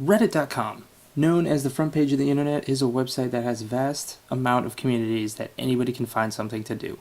Reddit.com, known as the front page of the internet, is a website that has a vast amount of communities that anybody can find something to do.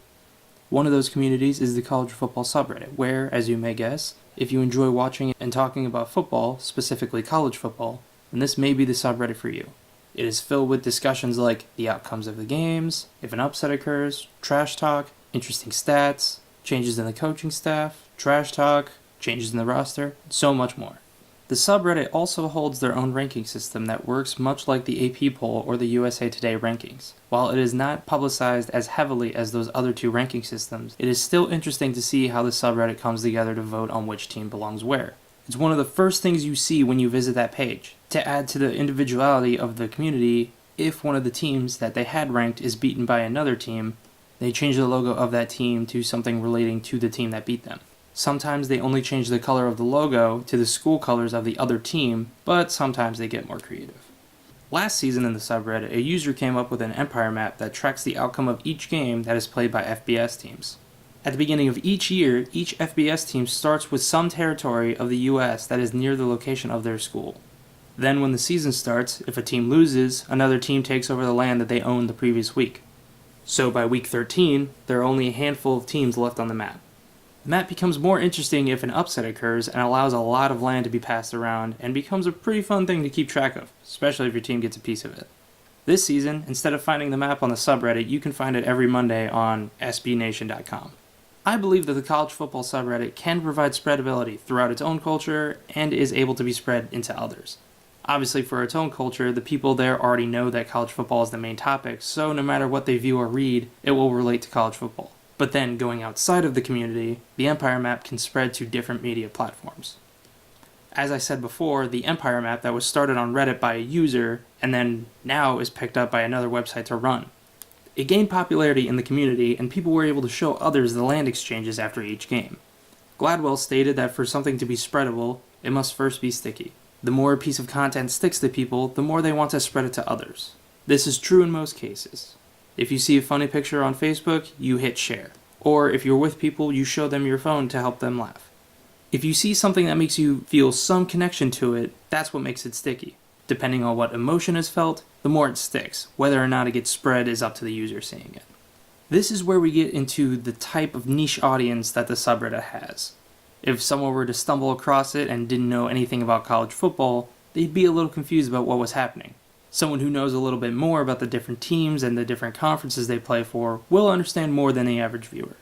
One of those communities is the college football subreddit, where, as you may guess, if you enjoy watching and talking about football, specifically college football, then this may be the subreddit for you. It is filled with discussions like the outcomes of the games, if an upset occurs, trash talk, interesting stats, changes in the coaching staff, trash talk, changes in the roster, and so much more. The subreddit also holds their own ranking system that works much like the AP poll or the USA Today rankings. While it is not publicized as heavily as those other two ranking systems, it is still interesting to see how the subreddit comes together to vote on which team belongs where. It's one of the first things you see when you visit that page. To add to the individuality of the community, if one of the teams that they had ranked is beaten by another team, they change the logo of that team to something relating to the team that beat them. Sometimes they only change the color of the logo to the school colors of the other team, but sometimes they get more creative. Last season in the subreddit, a user came up with an empire map that tracks the outcome of each game that is played by FBS teams. At the beginning of each year, each FBS team starts with some territory of the US that is near the location of their school. Then when the season starts, if a team loses, another team takes over the land that they owned the previous week. So by week 13, there are only a handful of teams left on the map. The map becomes more interesting if an upset occurs and allows a lot of land to be passed around and becomes a pretty fun thing to keep track of, especially if your team gets a piece of it. This season, instead of finding the map on the subreddit, you can find it every Monday on sbnation.com. I believe that the college football subreddit can provide spreadability throughout its own culture and is able to be spread into others. Obviously, for its own culture, the people there already know that college football is the main topic, so no matter what they view or read, it will relate to college football. But then, going outside of the community, the empire map can spread to different media platforms. As I said before, the empire map that was started on Reddit by a user, and then now is picked up by another website to run. It gained popularity in the community, and people were able to show others the land exchanges after each game. Gladwell stated that for something to be spreadable, it must first be sticky. The more a piece of content sticks to people, the more they want to spread it to others. This is true in most cases. If you see a funny picture on Facebook, you hit share. Or if you're with people, you show them your phone to help them laugh. If you see something that makes you feel some connection to it, that's what makes it sticky. Depending on what emotion is felt, the more it sticks. Whether or not it gets spread is up to the user seeing it. This is where we get into the type of niche audience that the subreddit has. If someone were to stumble across it and didn't know anything about college football, they'd be a little confused about what was happening. Someone who knows a little bit more about the different teams and the different conferences they play for will understand more than the average viewer.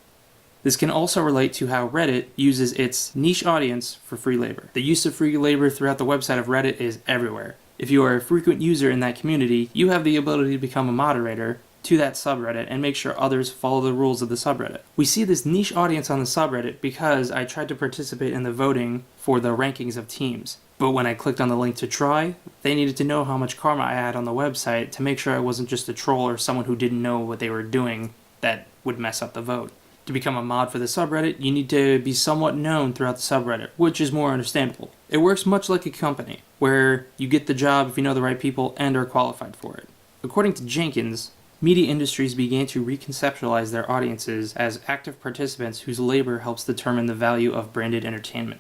This can also relate to how Reddit uses its niche audience for free labor. The use of free labor throughout the website of Reddit is everywhere. If you are a frequent user in that community, you have the ability to become a moderator to that subreddit and make sure others follow the rules of the subreddit. We see this niche audience on the subreddit because I tried to participate in the voting for the rankings of teams. But when I clicked on the link to try, they needed to know how much karma I had on the website to make sure I wasn't just a troll or someone who didn't know what they were doing that would mess up the vote. To become a mod for the subreddit, you need to be somewhat known throughout the subreddit, which is more understandable. It works much like a company, where you get the job if you know the right people and are qualified for it. According to Jenkins, media industries began to reconceptualize their audiences as active participants whose labor helps determine the value of branded entertainment.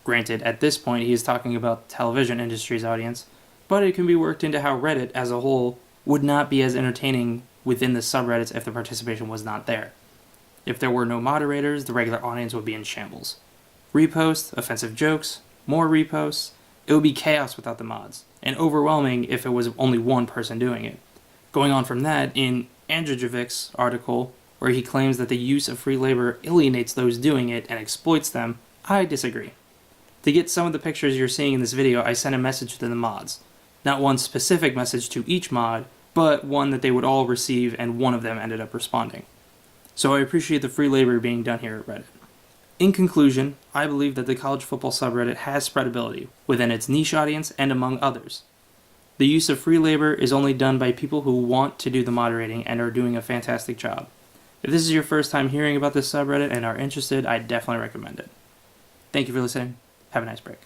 Granted, at this point he is talking about the television industry's audience, but it can be worked into how Reddit as a whole would not be as entertaining within the subreddits if the participation was not there. If there were no moderators, the regular audience would be in shambles. Reposts, offensive jokes, more reposts, it would be chaos without the mods, and overwhelming if it was only one person doing it. Going on from that, in Andrzejewic's article, where he claims that the use of free labor alienates those doing it and exploits them, I disagree. To get some of the pictures you're seeing in this video, I sent a message to the mods. Not one specific message to each mod, but one that they would all receive, and one of them ended up responding. So I appreciate the free labor being done here at Reddit. In conclusion, I believe that the college football subreddit has spreadability within its niche audience and among others. The use of free labor is only done by people who want to do the moderating and are doing a fantastic job. If this is your first time hearing about this subreddit and are interested, I definitely recommend it. Thank you for listening. Have a nice break.